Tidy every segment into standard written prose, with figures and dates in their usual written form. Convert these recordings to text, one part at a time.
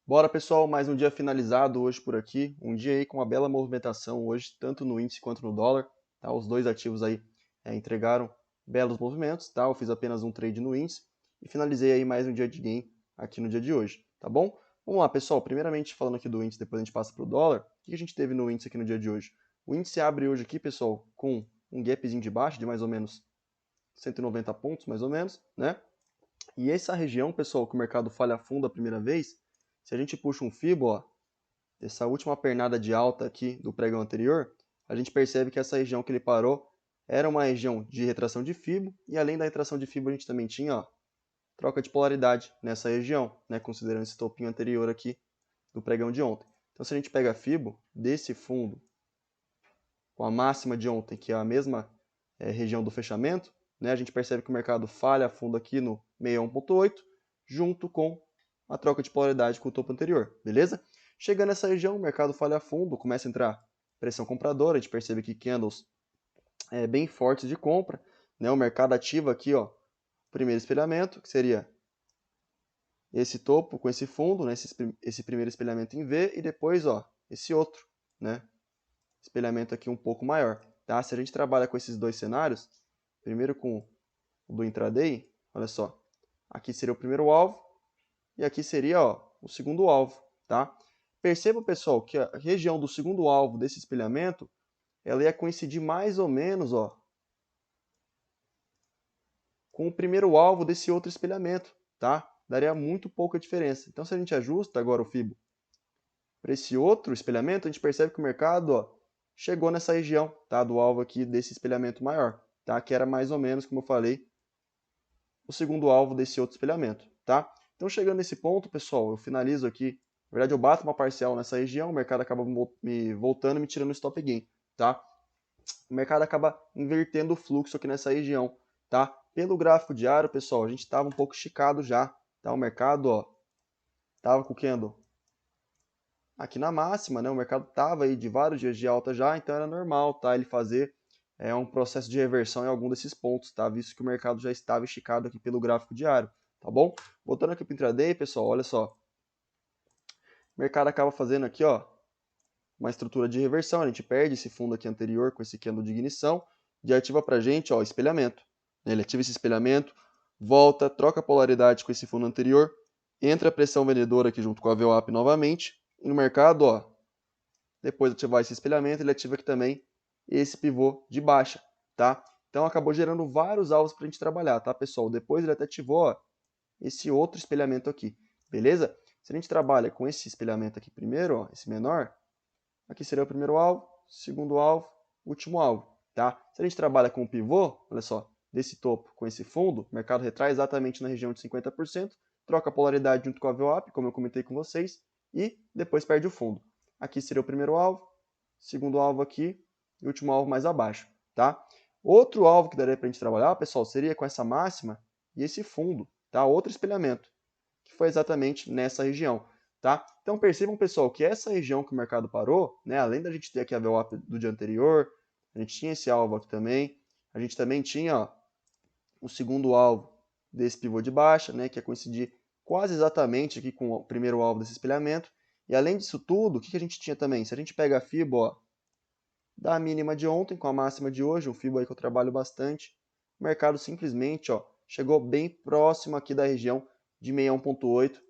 Bora, pessoal, mais um dia finalizado hoje por aqui. Um dia aí com uma bela movimentação hoje, tanto no índice quanto no dólar. Tá? Os dois ativos aí entregaram belos movimentos. Tá? Eu fiz apenas um trade no índice e finalizei aí mais um dia de gain aqui no dia de hoje. Tá bom? Vamos lá, pessoal. Primeiramente, falando aqui do índice, depois a gente passa para o dólar. O que a gente teve no índice aqui no dia de hoje? O índice abre hoje aqui, pessoal, com um gapzinho de baixo de mais ou menos 190 pontos, mais ou menos, né? E essa região, pessoal, que o mercado falha fundo a primeira vez, se a gente puxa um Fibo, ó, dessa última pernada de alta aqui do pregão anterior, a gente percebe que essa região que ele parou era uma região de retração de Fibo, e além da retração de Fibo a gente também tinha, ó, troca de polaridade nessa região, né, considerando esse topinho anterior aqui do pregão de ontem. Então se a gente pega a Fibo desse fundo com a máxima de ontem, que é a mesma região do fechamento, né, a gente percebe que o mercado falha a fundo aqui no 61.8, junto com a troca de polaridade com o topo anterior, beleza? Chegando nessa região, o mercado falha a fundo, começa a entrar pressão compradora, a gente percebe aqui candles bem fortes de compra, né, o mercado ativa aqui, ó, o primeiro espelhamento, que seria esse topo com esse fundo, né, esse primeiro espelhamento em V, e depois, ó, esse outro, né, espelhamento aqui um pouco maior. Tá? Se a gente trabalha com esses dois cenários, primeiro com o do intraday, olha só, aqui seria o primeiro alvo e aqui seria, ó, o segundo alvo. Tá? Perceba, pessoal, que a região do segundo alvo desse espelhamento, ela ia coincidir mais ou menos, ó, com o primeiro alvo desse outro espelhamento. Tá? Daria muito pouca diferença. Então, se a gente ajusta agora o Fibo para esse outro espelhamento, a gente percebe que o mercado, ó, chegou nessa região, tá, do alvo aqui desse espelhamento maior, tá, que era mais ou menos, como eu falei, o segundo alvo desse outro espelhamento, tá? Então, chegando nesse ponto, pessoal, eu finalizo aqui. Na verdade, eu bato uma parcial nessa região, o mercado acaba me voltando e me tirando o stop gain, tá? O mercado acaba invertendo o fluxo aqui nessa região, tá? Pelo gráfico diário, pessoal, a gente estava um pouco esticado já, tá? O mercado, ó, tava com o candle aqui na máxima, né? O mercado estava aí de vários dias de alta já, então era normal, tá? Ele fazer um processo de reversão em algum desses pontos, tá? Visto que o mercado já estava esticado aqui pelo gráfico diário, tá bom? Voltando aqui para o intraday, pessoal, olha só. O mercado acaba fazendo aqui, ó, uma estrutura de reversão, a gente perde esse fundo aqui anterior com esse candle de ignição, e ativa pra gente, ó, espelhamento. Ele ativa esse espelhamento, volta, troca a polaridade com esse fundo anterior, entra a pressão vendedora aqui junto com a VWAP novamente, e no mercado, ó, depois de ativar esse espelhamento, ele ativa aqui também esse pivô de baixa, tá? Então acabou gerando vários alvos para a gente trabalhar, tá, pessoal? Depois ele até ativou, ó, esse outro espelhamento aqui, beleza? Se a gente trabalha com esse espelhamento aqui primeiro, ó, esse menor, aqui seria o primeiro alvo, segundo alvo, último alvo, tá? Se a gente trabalha com o pivô, olha só, desse topo com esse fundo, o mercado retrai exatamente na região de 50%, troca a polaridade junto com a VWAP, como eu comentei com vocês, e depois perde o fundo. Aqui seria o primeiro alvo, segundo alvo aqui e último alvo mais abaixo, tá? Outro alvo que daria para a gente trabalhar, pessoal, seria com essa máxima e esse fundo, tá? Outro espelhamento, que foi exatamente nessa região, tá? Então percebam, pessoal, que essa região que o mercado parou, né, além da gente ter aqui a VWAP do dia anterior, a gente tinha esse alvo aqui também, a gente também tinha, ó, o segundo alvo desse pivô de baixa, né, que ia coincidir quase exatamente aqui com o primeiro alvo desse espelhamento. E além disso tudo, o que a gente tinha também? Se a gente pega a FIBO, ó, da mínima de ontem com a máxima de hoje, um FIBO aí que eu trabalho bastante, o mercado simplesmente, ó, chegou bem próximo aqui da região de 61.8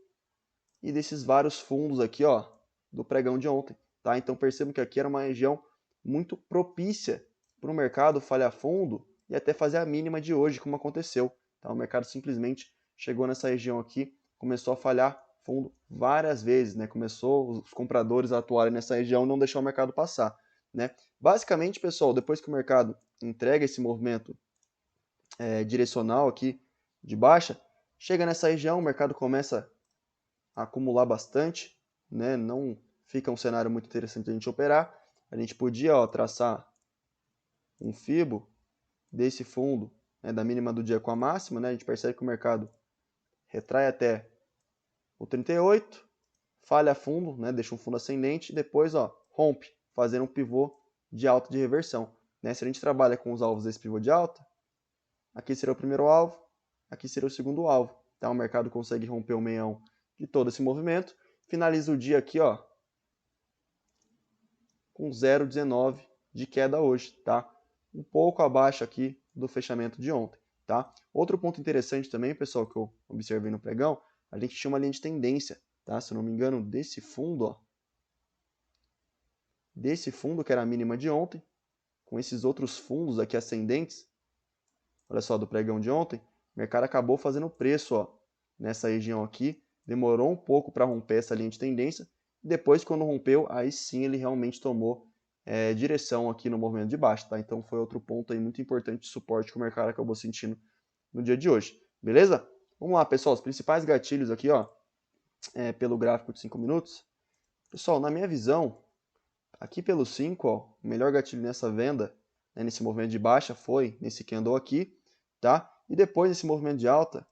e desses vários fundos aqui, ó, do pregão de ontem, tá? Então percebam que aqui era uma região muito propícia para o mercado falhar fundo e até fazer a mínima de hoje, como aconteceu. Tá? O mercado simplesmente chegou nessa região aqui, começou a falhar fundo várias vezes, né? Começou os compradores a atuarem nessa região e não deixar o mercado passar, né? Basicamente, pessoal, depois que o mercado entrega esse movimento direcional aqui de baixa, chega nessa região, o mercado começa a acumular bastante, né? Não fica um cenário muito interessante a gente operar. A gente podia, ó, traçar um Fibo desse fundo, né, da mínima do dia com a máxima, né? A gente percebe que o mercado retrai até o 38, falha fundo, né? Deixa um fundo ascendente e depois, ó, rompe, fazendo um pivô de alta de reversão, né? Se a gente trabalha com os alvos desse pivô de alta, aqui seria o primeiro alvo, aqui seria o segundo alvo. Tá? O mercado consegue romper o meião de todo esse movimento finaliza o dia aqui, ó, com 0,19 de queda hoje, tá? Um pouco abaixo aqui do fechamento de ontem, tá? Outro ponto interessante também, pessoal, que eu observei no pregão, a gente tinha uma linha de tendência, tá? Se eu não me engano, desse fundo, ó, desse fundo que era a mínima de ontem, com esses outros fundos aqui ascendentes, olha só, do pregão de ontem, o mercado acabou fazendo preço, ó, nessa região aqui, demorou um pouco para romper essa linha de tendência, depois quando rompeu, aí sim ele realmente tomou direção aqui no movimento de baixo, tá? Então foi outro ponto aí muito importante de suporte que o mercado acabou sentindo no dia de hoje, beleza? Vamos lá, pessoal, os principais gatilhos aqui, ó, pelo gráfico de 5 minutos. Pessoal, na minha visão, aqui pelo 5, ó, o melhor gatilho nessa venda, né, nesse movimento de baixa, foi nesse candle aqui, tá? E depois desse movimento de alta,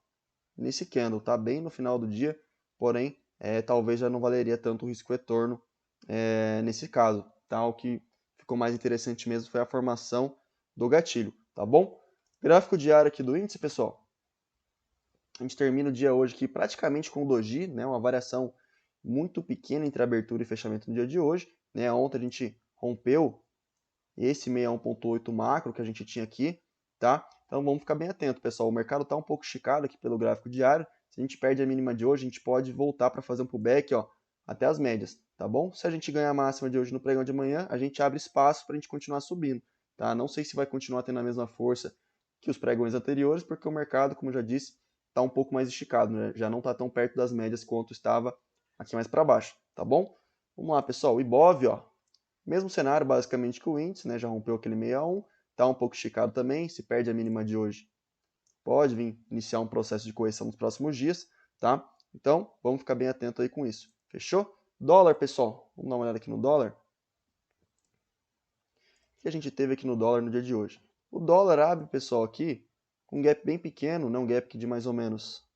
nesse candle, tá? Bem no final do dia, porém, talvez já não valeria tanto o risco-retorno nesse caso, tá? O que ficou mais interessante mesmo foi a formação do gatilho, tá bom? Gráfico diário aqui do índice, pessoal. A gente termina o dia hoje aqui praticamente com o doji, né? Uma variação muito pequena entre abertura e fechamento no dia de hoje, né? Ontem a gente rompeu esse 61.8 macro que a gente tinha aqui, tá? Então vamos ficar bem atento, pessoal. O mercado está um pouco esticado aqui pelo gráfico diário. Se a gente perde a mínima de hoje, a gente pode voltar para fazer um pullback, ó, até as médias, tá bom? Se a gente ganhar a máxima de hoje no pregão de amanhã, a gente abre espaço para a gente continuar subindo, tá? Não sei se vai continuar tendo a mesma força que os pregões anteriores, porque o mercado, como eu já disse, está um pouco mais esticado, né? Já não está tão perto das médias quanto estava aqui mais para baixo, tá bom? Vamos lá, pessoal. O Ibov, ó, mesmo cenário basicamente que o índice, né, já rompeu aquele 61, está um pouco esticado também, se perde a mínima de hoje, pode vir iniciar um processo de correção nos próximos dias, tá? Então, vamos ficar bem atento aí com isso. Fechou? Dólar, pessoal, vamos dar uma olhada aqui no dólar. O que a gente teve aqui no dólar no dia de hoje? O dólar abre, pessoal, aqui com um gap bem pequeno, né, um gap de mais ou menos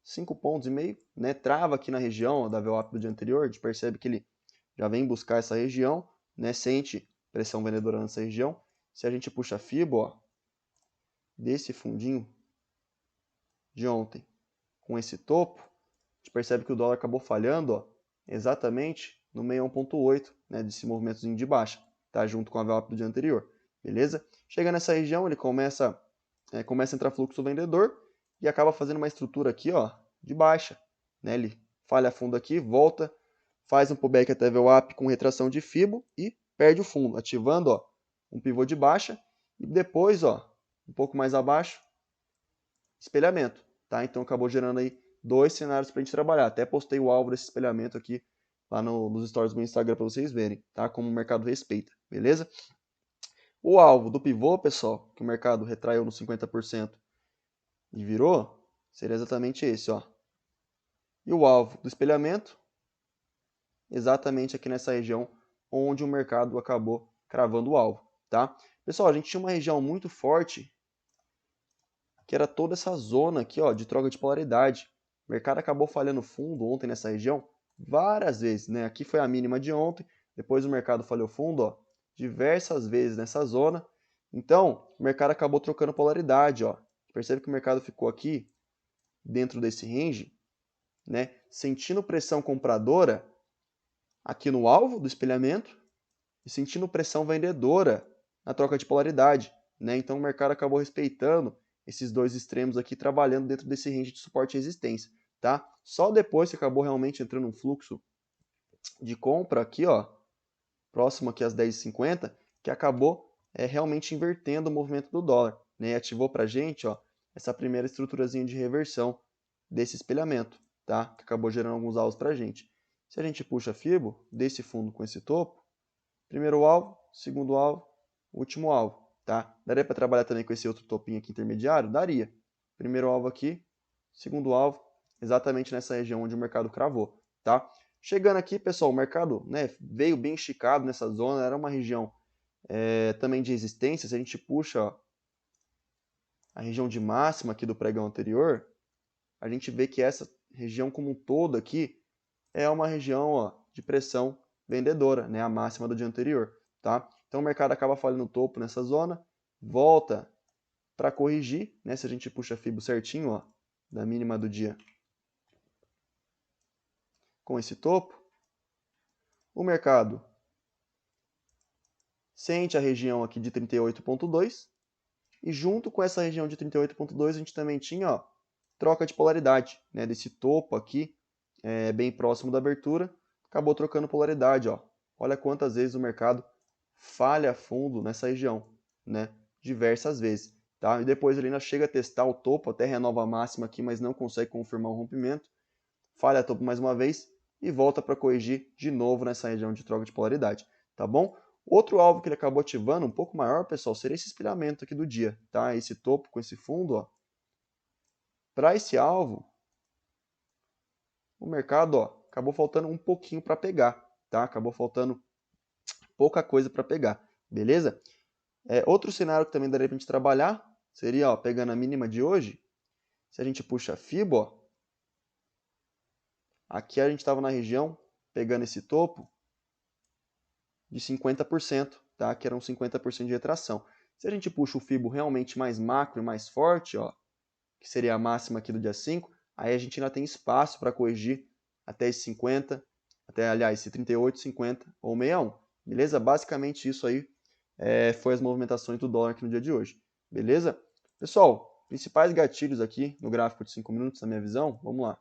5,5 pontos, né, trava aqui na região da VWAP do dia anterior, a gente percebe que ele já vem buscar essa região, né, sente pressão vendedora nessa região. Se a gente puxa a FIBO, ó, desse fundinho de ontem com esse topo, a gente percebe que o dólar acabou falhando, ó, exatamente no 61.8, né, desse movimentozinho de baixa, tá, junto com a VWAP do dia anterior, beleza? Chega nessa região, ele começa a entrar fluxo vendedor e acaba fazendo uma estrutura aqui, ó, de baixa, né? Ele falha fundo aqui, volta, faz um pullback até VWAP com retração de FIBO e perde o fundo, ativando, ó, um pivô de baixa e depois, ó, um pouco mais abaixo, espelhamento, tá? Então acabou gerando aí dois cenários para a gente trabalhar. Até postei o alvo desse espelhamento aqui lá nos stories do meu Instagram para vocês verem, tá? Como o mercado respeita, beleza? O alvo do pivô, pessoal, que o mercado retraiu no 50% e virou, seria exatamente esse, ó. E o alvo do espelhamento, exatamente aqui nessa região onde o mercado acabou cravando o alvo, tá? Pessoal, a gente tinha uma região muito forte, que era toda essa zona aqui, ó, de troca de polaridade. O mercado acabou falhando fundo ontem nessa região várias vezes, né? Aqui foi a mínima de ontem, depois o mercado falhou fundo, ó, diversas vezes nessa zona. Então, o mercado acabou trocando polaridade, ó. Percebe que o mercado ficou aqui dentro desse range, né, sentindo pressão compradora aqui no alvo do espelhamento e sentindo pressão vendedora na troca de polaridade, né? Então o mercado acabou respeitando esses dois extremos aqui, trabalhando dentro desse range de suporte e resistência, tá? Só depois que acabou realmente entrando um fluxo de compra aqui, ó, próximo aqui às 10h50, que acabou realmente invertendo o movimento do dólar, né? E ativou pra gente, ó, essa primeira estruturazinha de reversão desse espelhamento, tá? Que acabou gerando alguns alvos pra gente. Se a gente puxa a FIBO desse fundo com esse topo, primeiro alvo, segundo alvo, último alvo, tá? Daria para trabalhar também com esse outro topinho aqui intermediário? Daria. Primeiro alvo aqui, segundo alvo, exatamente nessa região onde o mercado cravou, tá? Chegando aqui, pessoal, o mercado, né, veio bem esticado nessa zona, era uma região também de resistência. Se a gente puxa, ó, a região de máxima aqui do pregão anterior, a gente vê que essa região como um todo aqui é uma região, ó, de pressão vendedora, né, a máxima do dia anterior, tá? Então o mercado acaba falhando no topo nessa zona, volta para corrigir, né, se a gente puxa a FIBO certinho, ó, da mínima do dia com esse topo, o mercado sente a região aqui de 38,2 e junto com essa região de 38,2 a gente também tinha, ó, troca de polaridade, né, desse topo aqui, bem próximo da abertura, acabou trocando polaridade, ó. Olha quantas vezes o mercado falha fundo nessa região, né, diversas vezes, tá? E depois ele ainda chega a testar o topo, até renova a máxima aqui, mas não consegue confirmar o rompimento, falha topo mais uma vez e volta para corrigir de novo nessa região de troca de polaridade, tá bom? Outro alvo que ele acabou ativando, um pouco maior, pessoal, seria esse espelhamento aqui do dia, tá? Esse topo com esse fundo, ó. Para esse alvo, o mercado, ó, acabou faltando um pouquinho para pegar, tá? Acabou faltando pouca coisa para pegar, beleza? Outro cenário que também daria para a gente trabalhar seria, ó, pegando a mínima de hoje, se a gente puxa a FIBO, ó, aqui a gente estava na região, pegando esse topo de 50%, tá? Que era um 50% de retração. Se a gente puxa o FIBO realmente mais macro e mais forte, ó, que seria a máxima aqui do dia 5, aí a gente ainda tem espaço para corrigir até esse 50, aliás, esse 38, 50 ou 61, beleza? Basicamente isso aí foi as movimentações do dólar aqui no dia de hoje, beleza? Pessoal, principais gatilhos aqui no gráfico de 5 minutos, na minha visão, vamos lá.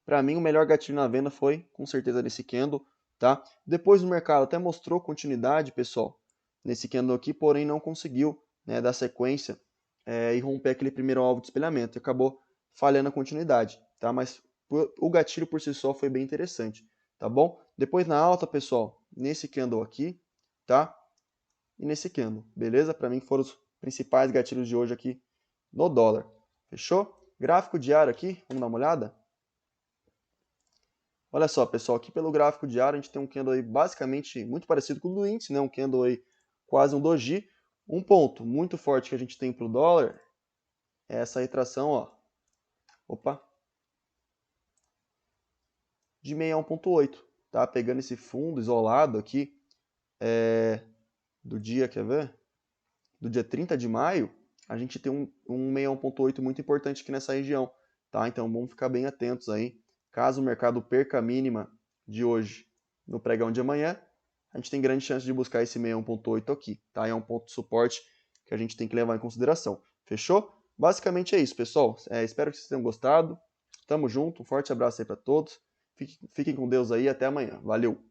Para mim, o melhor gatilho na venda foi, com certeza, nesse candle, tá? Depois o mercado até mostrou continuidade, pessoal, nesse candle aqui, porém não conseguiu, né, dar sequência e romper aquele primeiro alvo de espelhamento. E acabou falhando a continuidade, tá? Mas o gatilho por si só foi bem interessante, tá bom? Depois na alta, pessoal, nesse candle aqui, tá? E nesse candle, beleza? Para mim foram os principais gatilhos de hoje aqui no dólar, fechou? Gráfico diário aqui, vamos dar uma olhada? Olha só, pessoal, aqui pelo gráfico diário a gente tem um candle aí basicamente muito parecido com o do índice, né? Um candle aí quase um doji. Um ponto muito forte que a gente tem para o dólar é essa retração, ó. Opa! De 61,8, tá? Pegando esse fundo isolado aqui do dia, quer ver? Do dia 30 de maio, a gente tem um 61,8 muito importante aqui nessa região, tá? Então vamos ficar bem atentos aí. Caso o mercado perca a mínima de hoje no pregão de amanhã, a gente tem grande chance de buscar esse 61,8 aqui, tá? É um ponto de suporte que a gente tem que levar em consideração. Fechou? Basicamente é isso, pessoal. Espero que vocês tenham gostado. Tamo junto. Um forte abraço aí para todos. Fiquem com Deus aí. Até amanhã. Valeu!